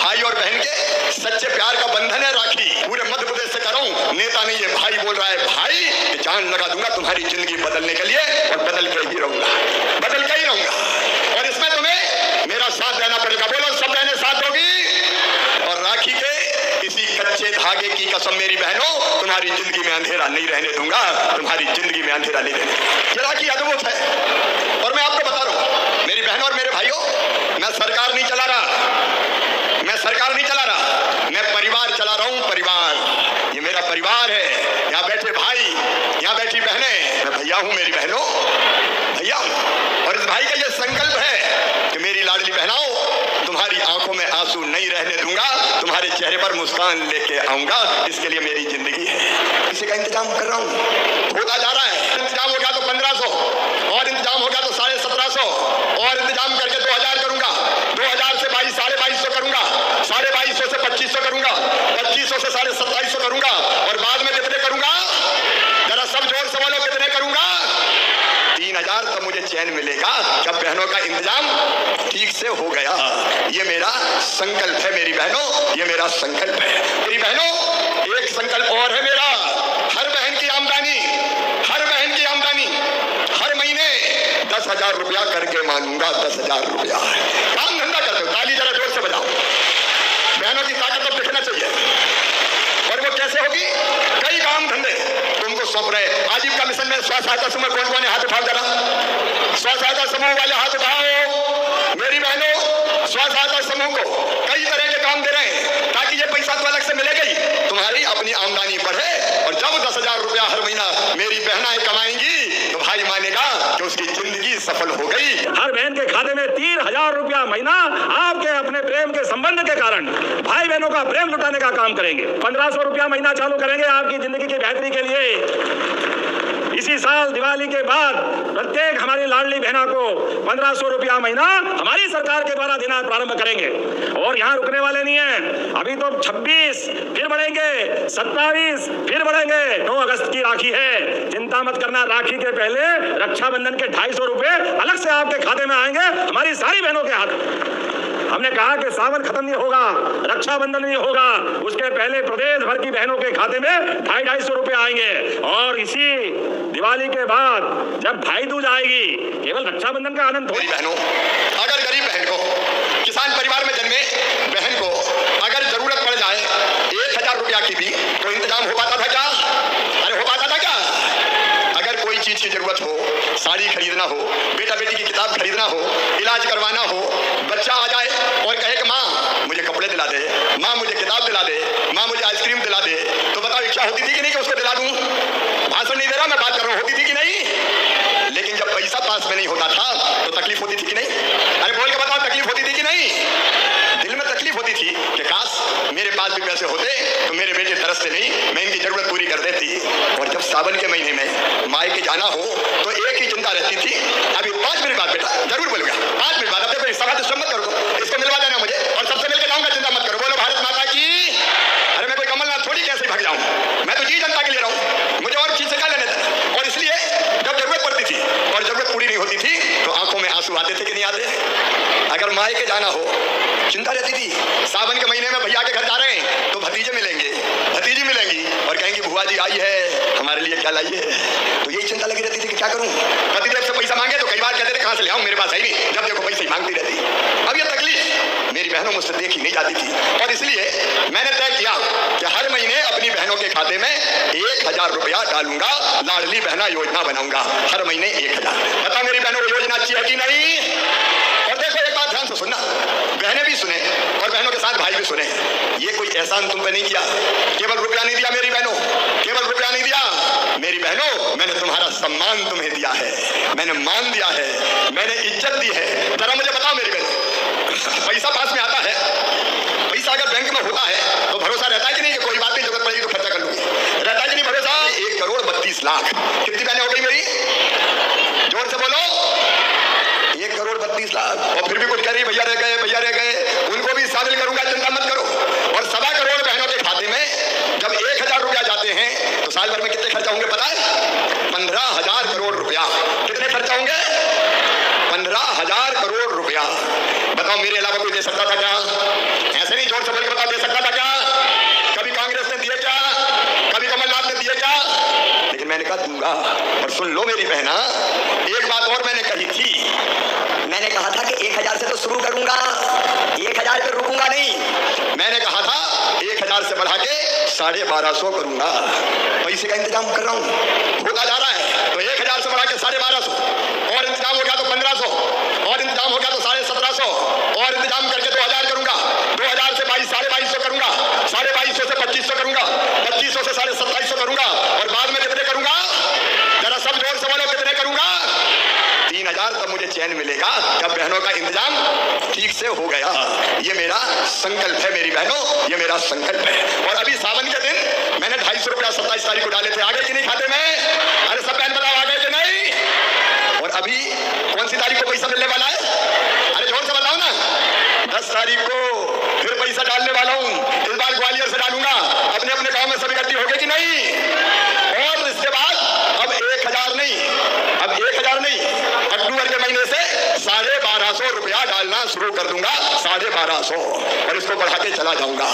भाई और बहन के सच्चे प्यार का बंधन है राखी। पूरे मध्य प्रदेश से कर रहा हूं, नेता नहीं ये भाई बोल रहा है भाई कि जान लगा दूंगा तुम्हारी जिंदगी बदलने के लिए और बदल के ही रहूंगा, बदल के ही रहूंगा। और इसमें तुम्हें मेरा साथ देना पड़ेगा। बोलो सब बहनें साथ होगी। और राखी के इसी कच्चे धागे की कसम मेरी बहनों, तुम्हारी जिंदगी में अंधेरा नहीं रहने दूंगा, तुम्हारी जिंदगी में अंधेरा नहीं रहने दूंगा। ये राखी अद्भुत है। और मैं आपको बता रहा हूं मेरी बहनों और मेरे भाइयों, मैं सरकार नहीं चला रहा, मैं सरकार नहीं चला रहा, मैं परिवार चला रहा हूं। परिवार, ये मेरा परिवार है। यहाँ बैठे भाई, यहाँ बैठी बहनें, मैं भैया हूं मेरी बहनों, भैया हूं। और इस भाई का ये संकल्प है कि मेरी लाडली बहनाओं, तुम्हारी आंखों में आंसू नहीं रहने दूंगा, तुम्हारे चेहरे पर मुस्कान लेके आऊंगा। इसके लिए मेरी जिंदगी है। इसी का इंतजाम कर रहा हूं, होता जा रहा है। इंतजाम हो गया तो 1500, और इंतजाम हो गया तो 1750, और इंतजाम करके 2000 करूंगा, 2000 से 2200 करूंगा, 2250 से 2500 करूंगा, 2500 से 2750 करूंगा, और बाद में कितने करूंगा? जरा सब जोर से बोलो, कितने करूंगा? 3000। तब मुझे चैन मिलेगा जब बहनों का इंतजाम ठीक से हो गया। ये मेरा संकल्प है मेरी बहनों, ये मेरा संकल्प है मेरी बहनों। एक संकल्प और है मेरा, हर बहन की आमदनी, हर बहन की आमदनी हर महीने 10,000 रुपया करके मांगूंगा। 10,000 रुपया काम धंधा करते हो, ताली जरा जोर से बजाओ। बहनों की ताकत अब दिखना चाहिए। और वो कैसे होगी? कई काम धंधे तुमको सौंप रहे। आजीविका मिशन में स्व सहायता समूह कौन कौन है? हाथ उठाओ जरा। स्व सहायता समूह वाले हाथ उठाओ। मेरी बहनों, स्व सहायता समूह को कई तरह के काम दे रहे हैं ताकि ये पैसा तो अलग से मिलेगा ही, तुम्हारी अपनी आमदनी बढ़े। और जब 10,000 रुपया हर महीना मेरी बहनाएं कमाएंगी तो भाई मानेगा कि उसकी जिंदगी सफल हो गई। हर बहन के खाते में 3,000 रुपया महीना आपके अपने प्रेम के संबंध के कारण भाई बहनों का प्रेम लुटाने का काम करेंगे। 1500 रुपया महीना चालू करेंगे आपकी जिंदगी की बेहतरी के लिए। इसी साल दिवाली के बाद प्रत्येक हमारी लाडली बहना को 1500 रुपया महीना हमारी सरकार के द्वारा देना प्रारंभ करेंगे। और यहाँ रुकने वाले नहीं हैं, अभी तो 26 फिर बढ़ेंगे, 27 फिर बढ़ेंगे। 9 अगस्त की राखी है, चिंता मत करना। राखी के पहले रक्षाबंधन के 250 रुपए अलग से आपके खाते में आएंगे, हमारी सारी बहनों के हाथ। हमने कहा कि सावन खत्म नहीं होगा, रक्षाबंधन नहीं होगा, उसके पहले प्रदेश भर की बहनों के खाते में 250 रुपए आएंगे। और इसी दिवाली के बाद जब भाई दूज आएगी, केवल रक्षाबंधन का आनंद थोड़ी। बहनों, अगर गरीब बहन को, किसान परिवार में जन्मे बहन को अगर जरूरत पड़ जाए 1000 रुपया की भी, तो इंतजाम हो पाता था क्या? अरे हो पाता था क्या? अगर कोई चीज की जरूरत हो, साड़ी खरीदना हो, बेटा बेटी की किताब खरीदना हो, इलाज करवाना हो, बच्चा आ जाए और कहे कि माँ मुझे कपड़े दिला दे, माँ मुझे किताब दिला दे, माँ मुझे आइसक्रीम दिला दे, तो बताओ इच्छा होती थी कि नहीं कि उसको दिला दूं? भाषण नहीं दे रहा, मैं बात कर रहा हूं, होती थी कि नहीं? लेकिन जब पैसा पास में नहीं होता था तो तकलीफ होती थी कि नहीं? अरे बोल के बताओ, तकलीफ होती थी कि नहीं? दिल में तकलीफ होती थी कि काश मेरे पास भी पैसे होते तो मेरे बेटे तरसते नहीं, मैं इनकी जरूरत पूरी कर देती। और जब सावन के महीने में मायके जाना हो तो एक ही चिंता रहती थी, अभी 5 मिनट बाद बेटा जरूर बोलूंगा, 5 मिनट बाद, अब देखो सभा तो मत करो, इसको मिलवा देना मुझे और सबसे मिलकर जाऊंगा, चिंता मत करो। बोलो भारत माता की। अरे मैं कोई कमलनाथ थोड़ी कैसे भाग जाऊं, मैं तो जी जनता के लिए रहा हूं, मुझे और चीज से क्या लेने देना। और इसलिए जब जरूरत पड़ती थी और जरूरत पूरी नहीं होती थी तो आंखों में आंसू आते थे कि नहीं आते? अगर मायके जाना हो चिंता रहती थी, सावन के महीने में भैया के घर जा रहे हैं तो भतीजे मिलेंगे, भतीजी मिलेंगी और कहेंगी बुआ जी आई है, हमारे लिए क्या लाई है? तो यही चिंता लगी रहती थी कि क्या करूं। पतिदेव से पैसा मांगे तो कई बार कहते थे कहां से ले आऊं, मेरे पास है ही नहीं, जब देखो पैसे ही मांगती रहती। अब ये तकलीफ मेरी बहनों मुझसे देखी नहीं जाती थी। और इसलिए मैंने तय किया कि हर महीने अपनी बहनों के खाते में 1000 रुपया डालूंगा, लाडली बहना योजना बनाऊंगा, हर महीने 1000। बताओ मेरी बहनों को योजना अच्छी है कि नहीं? और देखो एक बात ध्यान से सुनना, बहनें भी सुने और बहनों के साथ भाई भी सुने। ये कोई एहसान तुम पे नहीं किया, केवल रुपया नहीं दिया मेरी बहनों, केवल रुपया नहीं दिया मेरी बहनों, मैंने तुम्हारा सम्मान तुम्हें दिया है, मैंने मान दिया है, मैंने इज्जत दी है। जरा मुझे बताओ मेरी बहन, पैसा पास में आता है, पैसा अगर बैंक में होता है तो भरोसा रहता है कि नहीं कि कोई बात नहीं, जरूरत पड़ेगी तो खर्चा कर लूंगी, रहता है कि नहीं भरोसा? 1,32,00,000। कितनी बहनें हो गई मेरी? जोर से बोलो। 1,32,00,000। और फिर भी कुछ कह रही भैया रह गए, भैया रह गए, उनको भी शामिल करूंगा, चिंता मत करो। और 1.25 करोड़ बहनों के खाते में जब 1000 रुपया जाते हैं तो साल भर में कितने खर्चा होंगे पता है? 15,000 करोड़ रुपया। कितने खर्चा होंगे? 15,000 करोड़ रुपया। बताओ मेरे अलावा कोई दे सकता था क्या? ऐसे नहीं जोर सुन लो मेरी बहना, एक बात और मैंने कही थी। मैंने कहा था कि 1000 से तो शुरू करूंगा, 1000 पे रुकूंगा नहीं। मैंने कहा था 1000 से बढ़ा के 1250 करूंगा। पैसे का इंतजाम कर रहा हूँ। होता जा रहा है, तो 1000 से बढ़ा के 1250 और इंतजाम हो गया तो 1500 और इंतजाम हो गया तो 1750 और इंतजाम करके 2000 करूंगा। 2000 से 2200 करूंगा। 2250 से 2500 करूंगा। 2500 से 2750 करूंगा। और बाद में कितने करूंगा? जरा सब जोर से बोलो, कितने करूंगा? 3000। तब मुझे चैन मिलेगा जब बहनों का इंतजाम ठीक से हो गया। ये मेरा संकल्प है मेरी बहनों, ये मेरा संकल्प है। और अभी सावन के दिन मैंने 250 रुपया 27 तारीख को डाले थे। आ गए कि नहीं खाते में? अरे सब बहन बताओ, आ गए कि नहीं? और अभी कौन सी तारीख को पैसा मिलने वाला है? अरे जोर से बताओ ना। 10 तारीख को फिर पैसा डालने वाला हूँ। इस बार ग्वालियर से डालूंगा। अपने अपने गांव में सब इकट्ठी हो गए कि नहीं? और इसके बाद अब 1000 नहीं, अब 1000 नहीं, अक्टूबर के महीने से 1250 रुपया डालना शुरू कर दूंगा। 1250 और इसको बढ़ा के चला जाऊंगा।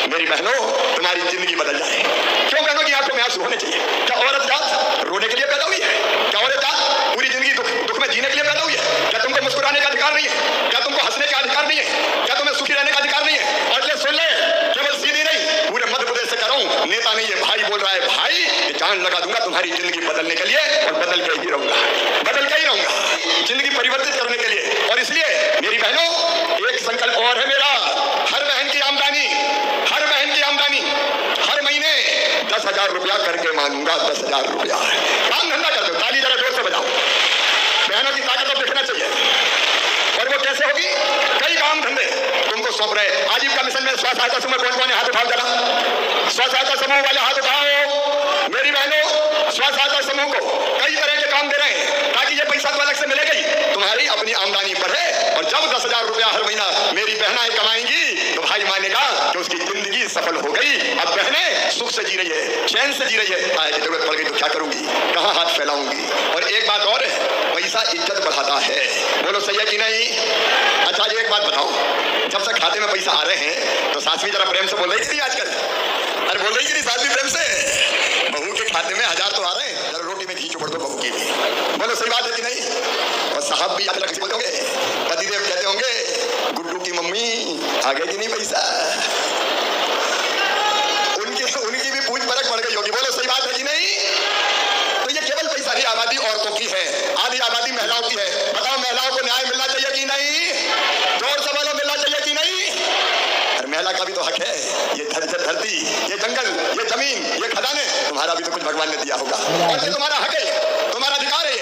मेरी बहनों, तुम्हारी जिंदगी बदल जाए। क्यों बहनों की आंखों में आंसू होने चाहिए? क्या औरत जात रोने के लिए पैदा हुई है? क्या औरत जात पूरी जिंदगी दुख में जीने के लिए पैदा हुई है? क्या तुमको मुस्कुराने का अधिकार नहीं है? क्या तुमको हंसने का अधिकार नहीं है? क्या तुम्हें सुखी रहने का अधिकार नहीं है? और ये सुन ले, केवल सीधी नहीं, पूरे मध्य प्रदेश से कर रहा हूं, नेता नहीं है, भाई बोल रहा है, भाई ये जान लगा दूंगा तुम्हारी जिंदगी बदलने के लिए। और बदल के ही रहूंगा, बदल के ही रहूंगा, जिंदगी परिवर्तित करने के लिए। और इसलिए मेरी बहनों, एक संकल्प और है मेरा। हर बहन की आमदनी, हर बहन की आमदनी हर महीने 10,000 रुपया करके मांगूंगा। 10,000 रुपया काम धंधा कर दो। ताली जरा जोर से बजाओ। बहनों की ताकत अब दिखना चाहिए। और वो कैसे होगी? कई काम धंधे तुमको सौंप रहे। आजीविका मिशन में स्व सहायता समूह कौन कौन है? हाथ उठाओ जरा। स्व सहायता समूह वाले हाथ उठाओ। मेरी बहनों, स्व सहायता समूह को कई तरह के काम दे रहे हैं ताकि ये पैसा तो अलग से मिलेगा ही, तुम्हारी अपनी आमदनी बढ़े। और जब 10,000 रुपया हर महीना मेरी बहनाएं कमाएंगी तो भाई मानेगा कि उसकी जिंदगी सफल हो गई। अब बहनें सुख से जी रही है, चैन से जी रही है। आए की जरूरत पड़ गई तो क्या करूंगी, कहाँ हाथ फैलाऊंगी। और एक बात और है, पैसा इज्जत बढ़ाता है। बोलो सही है कि नहीं? अच्छा ये एक बात बताओ, जब से खाते में पैसा आ रहे हैं तो सास भी जरा प्रेम से बोल रही थी आजकल? अरे बोल रही कि नहीं सास भी प्रेम से? बहू के खाते में 1000 तो आ रहे हैं, जरा रोटी में घी चुपड़ दो बहू की भी। बोलो सही बात है कि नहीं? और साहब भी आज बोलते होंगे, पतिदेव कहते होंगे, गुड्डू की मम्मी आ गए कि नहीं पैसा? उनकी भी पूछ परख बढ़ गई होगी। बोलो सही बात है कि नहीं? तो ये केवल पैसा नहीं, आबादी औरतों की है, आधी आबादी महिलाओं की है। बताओ महिलाओं को न्याय मिलना चाहिए कि नहीं? जोर से बोलो, मिलना चाहिए कि नहीं? अरे महिला का भी तो हक है। ये धरती, ये जंगल, ये जमीन, ये खजाने तुम्हारा भी तो कुछ भगवान ने दिया होगा। और ये तुम्हारा हक है, तुम्हारा अधिकार है।